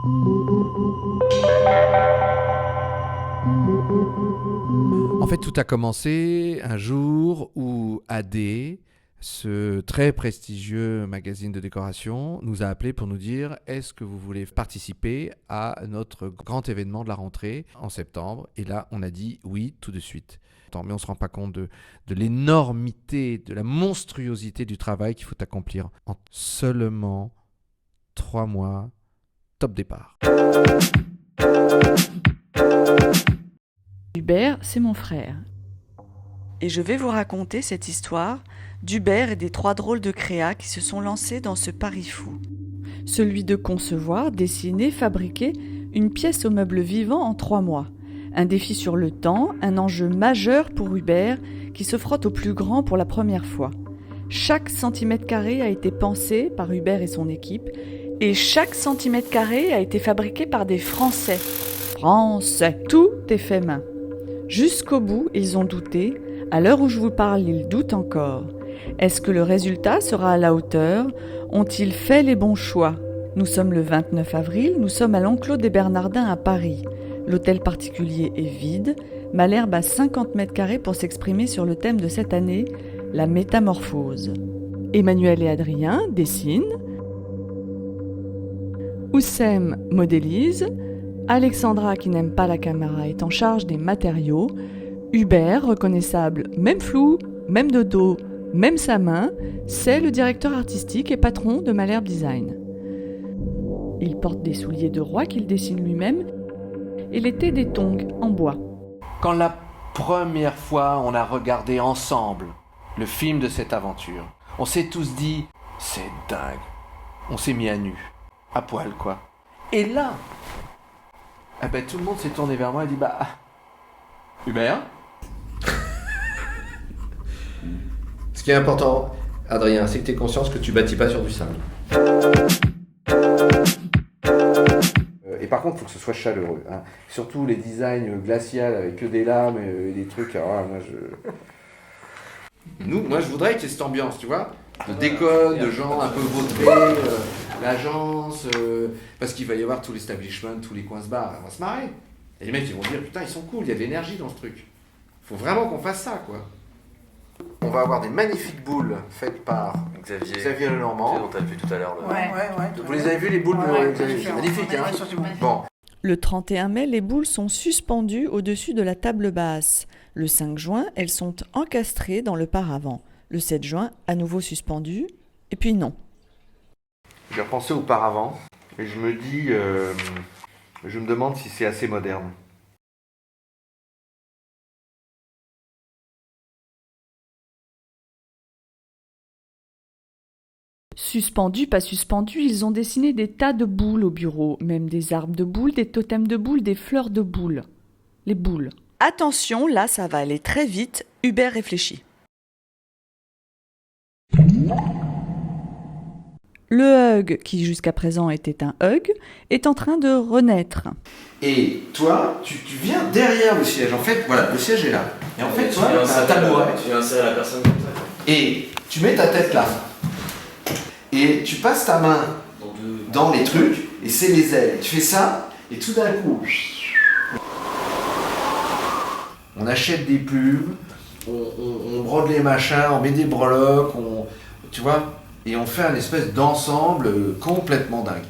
En fait, tout a commencé un jour où AD, ce très prestigieux magazine de décoration, nous a appelé pour nous dire « Est-ce que vous voulez participer à notre grand événement de la rentrée en septembre ?» Et là, on a dit oui tout de suite. Mais on ne se rend pas compte de l'énormité, de la monstruosité du travail qu'il faut accomplir en seulement 3 mois. Top départ. Hubert, c'est mon frère. Et je vais vous raconter cette histoire d'Hubert et des 3 drôles de créas qui se sont lancés dans ce pari fou. Celui de concevoir, dessiner, fabriquer une pièce au meuble vivant en 3 mois. Un défi sur le temps, un enjeu majeur pour Hubert qui se frotte au plus grand pour la première fois. Chaque centimètre carré a été pensé par Hubert et son équipe et chaque centimètre carré a été fabriqué par des Français. Français, tout est fait main. Jusqu'au bout, ils ont douté. À l'heure où je vous parle, ils doutent encore. Est-ce que le résultat sera à la hauteur ? Ont-ils fait les bons choix ? Nous sommes le 29 avril, nous sommes à l'Enclos des Bernardins à Paris. L'hôtel particulier est vide. Malherbe a 50 mètres carrés pour s'exprimer sur le thème de cette année, la métamorphose. Emmanuel et Adrien dessinent. Oussem modélise. Alexandra, qui n'aime pas la caméra, est en charge des matériaux. Hubert, reconnaissable, même flou, même de dos, même sa main, c'est le directeur artistique et patron de Malherbe Design. Il porte des souliers de roi qu'il dessine lui-même et l'été des tongs en bois. Quand la première fois on a regardé ensemble le film de cette aventure, on s'est tous dit « c'est dingue ». On s'est mis à nu, à poil quoi. Et là, tout le monde s'est tourné vers moi et dit « bah, Hubert ?» Ce qui est important, Adrien, c'est que tu aies conscience que tu bâtis pas sur du sable. Et par contre, il faut que ce soit chaleureux. Hein. Surtout les designs glaciales avec que des lames et des trucs. Alors là, moi, je voudrais qu'il y ait cette ambiance, tu vois, de déconne, de gens un peu vautrés, l'agence, parce qu'il va y avoir tout l'establishment, tous les coins se barrent, on va se marrer. Et les mecs, ils vont dire, putain, ils sont cool, il y a de l'énergie dans ce truc. Faut vraiment qu'on fasse ça, quoi. On va avoir des magnifiques boules faites par Xavier Lenormand. Dont tu as vu tout à l'heure. Ouais. Vous les avez vues, les boules de Xavier ? C'est magnifique, hein ? Bon. Le 31 mai, les boules sont suspendues au-dessus de la table basse. Le 5 juin, elles sont encastrées dans le paravent. Le 7 juin, à nouveau suspendues. Et puis non. J'ai repensé au paravent et je me dis, je me demande si c'est assez moderne. Suspendus, pas suspendus, ils ont dessiné des tas de boules au bureau, même des arbres de boules, des totems de boules, des fleurs de boules. Les boules. Attention, là ça va aller très vite, Hubert réfléchit. Le hug, qui jusqu'à présent était un hug, est en train de renaître. Et toi, tu viens derrière le siège. En fait, voilà, le siège est là. Et en fait, toi, t'as un tabouret. Tu viens insérer la personne comme ça. Et tu mets ta tête là. Et tu passes ta main dans les trucs, et c'est les ailes. Tu fais ça, et tout d'un coup, on achète des pubs, on brode les machins, on met des breloques, tu vois, et on fait un espèce d'ensemble complètement dingue.